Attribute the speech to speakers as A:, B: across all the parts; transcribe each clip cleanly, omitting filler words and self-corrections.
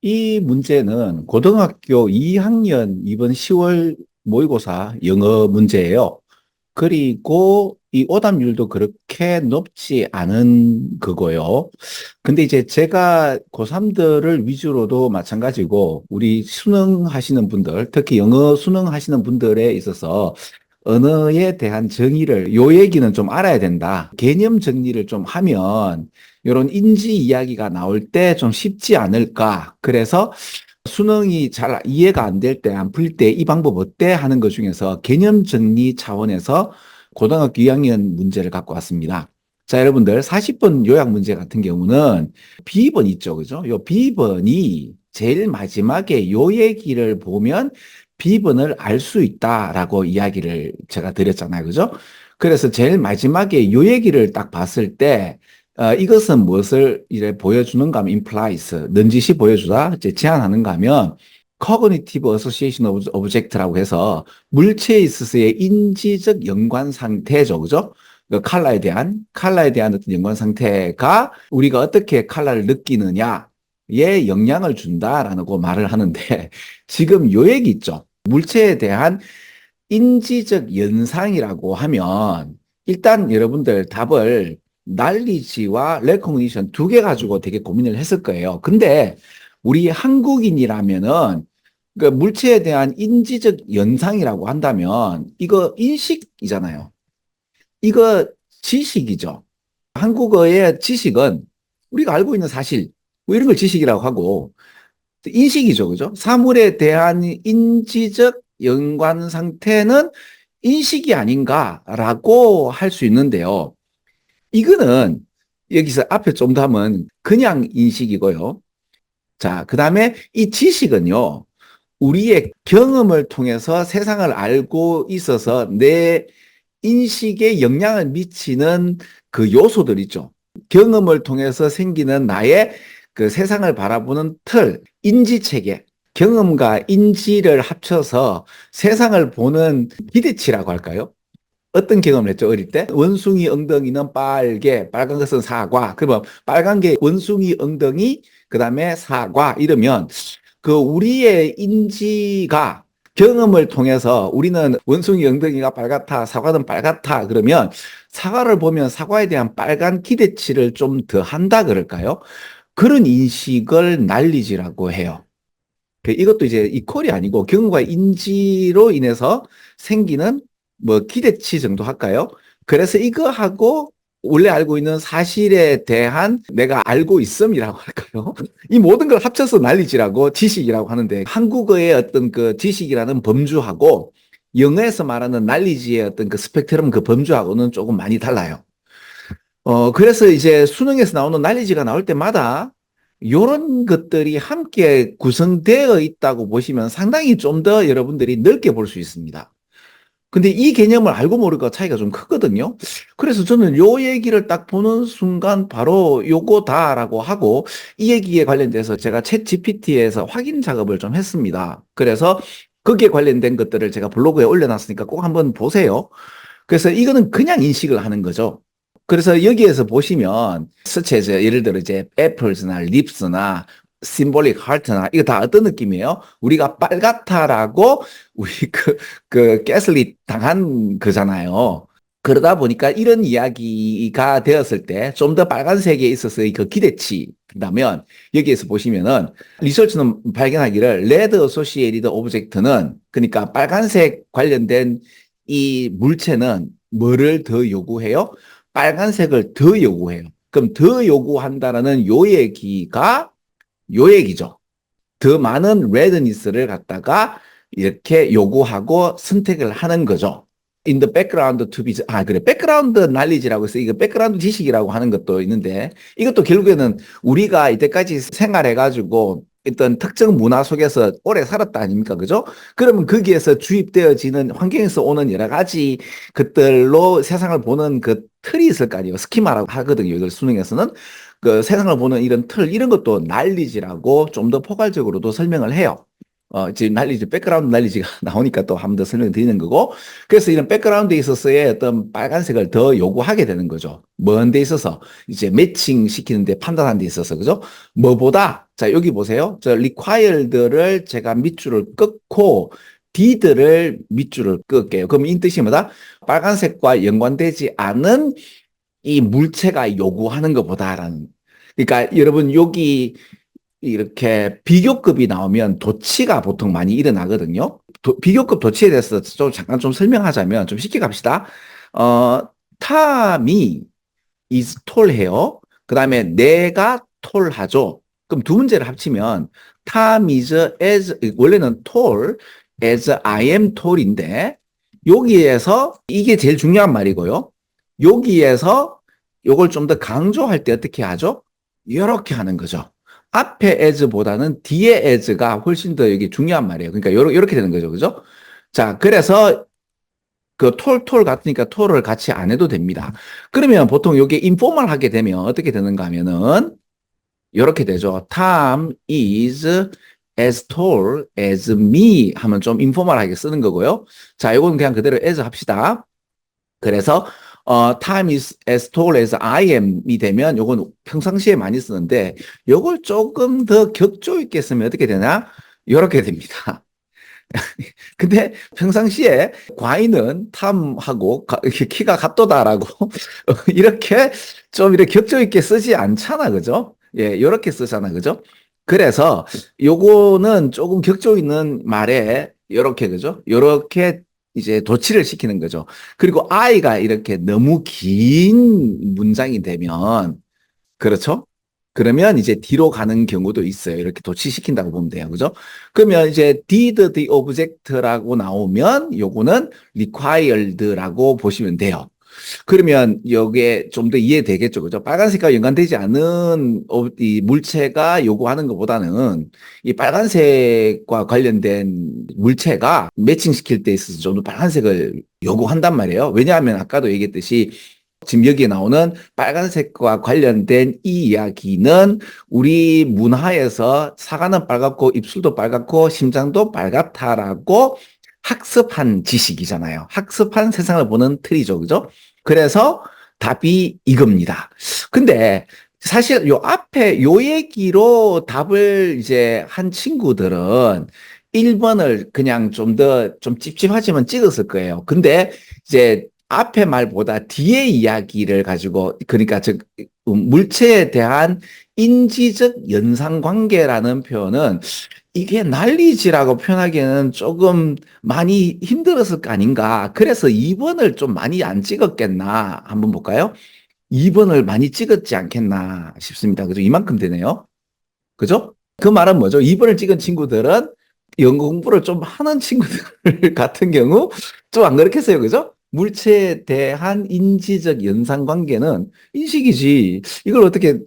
A: 이 문제는 고등학교 2학년 이번 10월 모의고사 영어 문제예요. 그리고 이 오답률도 그렇게 높지 않은 그거요. 근데 이제 제가 고3들을 위주로도 마찬가지고 우리 수능하시는 분들, 특히 영어 수능하시는 분들에 있어서 언어에 대한 정의를, 요 얘기는 좀 알아야 된다. 개념 정리를 좀 하면 이런 인지 이야기가 나올 때 좀 쉽지 않을까. 그래서 수능이 잘 이해가 안 될 때, 안 풀릴 때 이 방법 어때? 하는 것 중에서 개념 정리 차원에서 고등학교 2학년 문제를 갖고 왔습니다. 자, 여러분들 40번 요약 문제 같은 경우는 B번 있죠. 그죠? 요 B번이 제일 마지막에 요 얘기를 보면 B번을 알 수 있다라고 이야기를 제가 드렸잖아요. 그죠? 그래서 제일 마지막에 요 얘기를 딱 봤을 때 이것은 무엇을 이래 보여주는가 하면 implies, 넌지시 보여주다, 이제 제안하는가 하면 cognitive association of object라고 해서 물체에 있어서의 인지적 연관 상태죠. 그죠? 그 칼라에 대한 어떤 연관 상태가 우리가 어떻게 칼라를 느끼느냐에 영향을 준다라고 말을 하는데 지금 요 얘기 있죠. 물체에 대한 인지적 연상이라고 하면 일단 여러분들 답을 날리지와 레코그니션 두 개 가지고 되게 고민을 했을 거예요. 근데 우리 한국인이라면은 그 물체에 대한 인지적 연상이라고 한다면 이거 인식이잖아요. 이거 지식이죠. 한국어의 지식은 우리가 알고 있는 사실, 뭐 이런 걸 지식이라고 하고 인식이죠. 그죠? 사물에 대한 인지적 연관 상태는 인식이 아닌가라고 할 수 있는데요. 이거는 여기서 앞에 좀 더 하면 그냥 인식이고요. 자, 그 다음에 이 지식은요, 우리의 경험을 통해서 세상을 알고 있어서 내 인식에 영향을 미치는 그 요소들 있죠. 경험을 통해서 생기는 나의 그 세상을 바라보는 틀, 인지체계, 경험과 인지를 합쳐서 세상을 보는 기대치라고 할까요? 어떤 경험을 했죠, 어릴 때? 원숭이 엉덩이는 빨개, 빨간 것은 사과. 그러면 빨간 게 원숭이 엉덩이, 그 다음에 사과, 이러면 그 우리의 인지가 경험을 통해서 우리는 원숭이 엉덩이가 빨갛다, 사과는 빨갛다, 그러면 사과를 보면 사과에 대한 빨간 기대치를 좀 더 한다 그럴까요? 그런 인식을 난리지라고 해요. 이것도 이제 이퀄이 아니고 경험과 인지로 인해서 생기는 뭐 기대치 정도 할까요? 그래서 이거하고 원래 알고 있는 사실에 대한 내가 알고 있음이라고 할까요? 이 모든 걸 합쳐서 난리지라고 지식이라고 하는데 한국어의 어떤 그 지식이라는 범주하고 영어에서 말하는 난리지의 어떤 그 스펙트럼 그 범주하고는 조금 많이 달라요. 그래서 이제 수능에서 나오는 난리지가 나올 때마다 이런 것들이 함께 구성되어 있다고 보시면 상당히 좀 더 여러분들이 넓게 볼 수 있습니다. 근데 이 개념을 알고 모르고 차이가 좀 크거든요. 그래서 저는 요 얘기를 딱 보는 순간 바로 요거다라고 하고 이 얘기에 관련돼서 제가 챗 GPT에서 확인 작업을 좀 했습니다. 그래서 거기에 관련된 것들을 제가 블로그에 올려놨으니까 꼭 한번 보세요. 그래서 이거는 그냥 인식을 하는 거죠. 그래서 여기에서 보시면 서체에서 예를 들어 이제 애플스나 립스나 심볼릭 하트나 이거 다 어떤 느낌이에요? 우리가 빨갛다라고 우리 그 가슬릿 당한 거잖아요. 그러다 보니까 이런 이야기가 되었을 때 좀 더 빨간색에 있어서의 그 기대치라면 여기에서 보시면은 리서치는 발견하기를 레드 어소시에이티드 오브젝트는 그러니까 빨간색 관련된 이 물체는 뭐를 더 요구해요? 빨간색을 더 요구해요. 그럼 더 요구한다라는 요 얘기죠. 더 많은 레드니스를 갖다가 이렇게 요구하고 선택을 하는 거죠. In the background to be, 그래. 백그라운드 날리지라고 해서 이거 백그라운드 지식이라고 하는 것도 있는데 이것도 결국에는 우리가 이때까지 생활해가지고 어떤 특정 문화 속에서 오래 살았다 아닙니까? 그죠? 그러면 거기에서 주입되어지는 환경에서 오는 여러 가지 것들로 세상을 보는 그 틀이 있을 거 아니에요. 스키마라고 하거든요. 이걸 수능에서는. 그 세상을 보는 이런 틀, 이런 것도 난리지라고 좀 더 포괄적으로도 설명을 해요. 지금 백그라운드 난리지가 나오니까 또 한 번 더 설명을 드리는 거고. 그래서 이런 백그라운드에 있어서의 어떤 빨간색을 더 요구하게 되는 거죠. 뭔 데 있어서, 이제 매칭 시키는데 판단하는 데 있어서, 그죠? 뭐보다, 자, 여기 보세요. 저 required를 제가 밑줄을 끊고, did를 밑줄을 끌게요. 그럼 이 뜻이 뭐다? 빨간색과 연관되지 않은 이 물체가 요구하는 것보다라는. 그러니까 여러분, 여기 이렇게 비교급이 나오면 도치가 보통 많이 일어나거든요. 비교급 도치에 대해서 좀 잠깐 좀 설명하자면 좀 쉽게 갑시다. 어, 탐이 is tall 해요. 그 다음에 내가 tall 하죠. 그럼 두 문제를 합치면 탐 is as, 원래는 tall as I am tall인데 여기에서 이게 제일 중요한 말이고요. 여기에서 요걸 좀 더 강조할 때 어떻게 하죠? 이렇게 하는 거죠. 앞에 as보다는 뒤에 as가 훨씬 더 여기 중요한 말이에요. 그러니까 이렇게 되는 거죠. 그죠? 자, 그래서 그 톨 같으니까 톨을 같이 안 해도 됩니다. 그러면 보통 이게 인포멀 하게 되면 어떻게 되는가 하면은 이렇게 되죠. Tom is as tall as me 하면 좀 인포멀하게 쓰는 거고요. 자, 이거는 그냥 그대로 as 합시다. 그래서 time is as tall as I am이 되면 요건 평상시에 많이 쓰는데 요걸 조금 더 격조 있게 쓰면 어떻게 되나? 이렇게 됩니다. 근데 평상시에 과인은 탐하고 키가 같도다라고 이렇게 좀 이렇게 격조 있게 쓰지 않잖아, 그죠? 예, 이렇게 쓰잖아, 그죠? 그래서 요거는 조금 격조 있는 말에 이렇게 그죠? 이렇게 이제 도치를 시키는 거죠. 그리고 I가 이렇게 너무 긴 문장이 되면 그렇죠? 그러면 이제 뒤로 가는 경우도 있어요. 이렇게 도치시킨다고 보면 돼요. 그죠? 그러면 이제 did the object라고 나오면 요거는 required라고 보시면 돼요. 그러면 여기에 좀 더 이해되겠죠. 그죠? 빨간색과 연관되지 않은 이 물체가 요구하는 것보다는 이 빨간색과 관련된 물체가 매칭시킬 때 있어서 좀 더 빨간색을 요구한단 말이에요. 왜냐하면 아까도 얘기했듯이 지금 여기에 나오는 빨간색과 관련된 이 이야기는 우리 문화에서 사과는 빨갛고 입술도 빨갛고 심장도 빨갛다라고 학습한 지식이잖아요. 학습한 세상을 보는 틀이죠. 그죠? 그래서 답이 이겁니다. 근데 사실 요 앞에 요 얘기로 답을 이제 한 친구들은 1번을 그냥 좀 찝찝하지만 찍었을 거예요. 근데 이제 앞에 말보다 뒤에 이야기를 가지고 그러니까 즉 물체에 대한 인지적 연상관계라는 표현은 이게 난리지라고 표현하기에는 조금 많이 힘들었을 거 아닌가. 그래서 2번을 좀 많이 안 찍었겠나. 한번 볼까요? 2번을 많이 찍었지 않겠나 싶습니다. 그죠? 이만큼 되네요. 그죠? 그 말은 뭐죠? 2번을 찍은 친구들은 영어 공부를 좀 하는 친구들 같은 경우 좀 안 그렇겠어요. 그죠? 물체에 대한 인지적 연상관계는 인식이지. 이걸 어떻게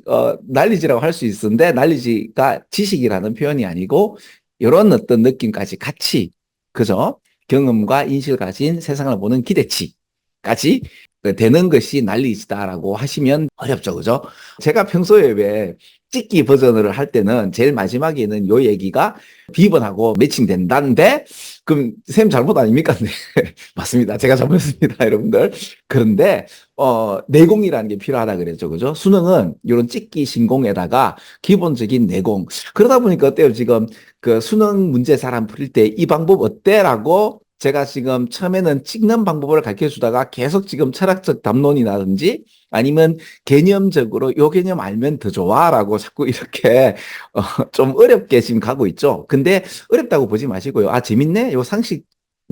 A: 난리지라고 할 수 있는데 난리지가 지식이라는 표현이 아니고 이런 어떤 느낌까지 같이 그죠? 경험과 인식을 가진 세상을 보는 기대치까지 되는 것이 난리지다라고 하시면 어렵죠. 그죠? 제가 평소에 왜 찍기 버전을 할 때는 제일 마지막에 있는 요 얘기가 B번하고 매칭된다는데 그럼 쌤 잘못 아닙니까? 네. 맞습니다. 제가 잘못했습니다, 여러분들. 그런데 내공이라는 게 필요하다 그랬죠. 그죠? 수능은 이런 찍기 신공에다가 기본적인 내공. 그러다 보니까 어때요? 지금 그 수능 문제 잘 안 풀릴 때 이 방법 어때라고 제가 지금 처음에는 찍는 방법을 가르쳐 주다가 계속 지금 철학적 담론이라든지 아니면 개념적으로 요 개념 알면 더 좋아라고 자꾸 이렇게 좀 어렵게 지금 가고 있죠. 근데 어렵다고 보지 마시고요. 아, 재밌네? 요 상식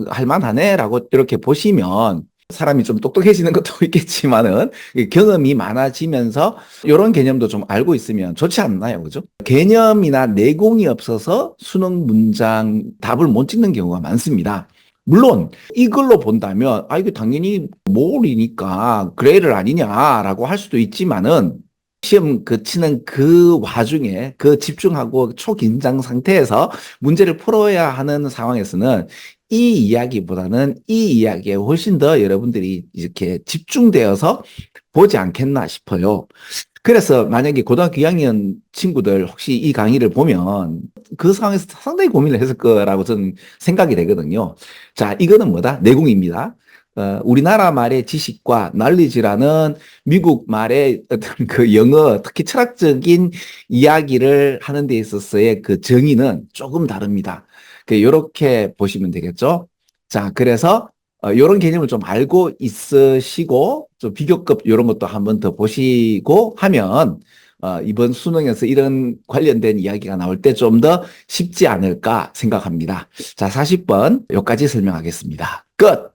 A: 할만하네라고 이렇게 보시면 사람이 좀 똑똑해지는 것도 있겠지만은 경험이 많아지면서 이런 개념도 좀 알고 있으면 좋지 않나요? 그죠? 개념이나 내공이 없어서 수능 문장 답을 못 찍는 경우가 많습니다. 물론 이걸로 본다면 아 이거 당연히 몰이니까 그레이를 아니냐라고 할 수도 있지만은 시험 치는 그 와중에 그 집중하고 초긴장 상태에서 문제를 풀어야 하는 상황에서는 이 이야기보다는 이 이야기에 훨씬 더 여러분들이 이렇게 집중되어서 보지 않겠나 싶어요. 그래서 만약에 고등학교 2학년 친구들 혹시 이 강의를 보면 그 상황에서 상당히 고민을 했을 거라고 저는 생각이 되거든요. 자, 이거는 뭐다? 내공입니다. 우리나라 말의 지식과 knowledge라는 미국 말의 어떤 그 영어, 특히 철학적인 이야기를 하는 데 있어서의 그 정의는 조금 다릅니다. 이렇게 보시면 되겠죠. 자, 그래서 이런 개념을 좀 알고 있으시고 좀 비교급 이런 것도 한번 더 보시고 하면 이번 수능에서 이런 관련된 이야기가 나올 때 좀 더 쉽지 않을까 생각합니다. 자, 40번 여기까지 설명하겠습니다. 끝!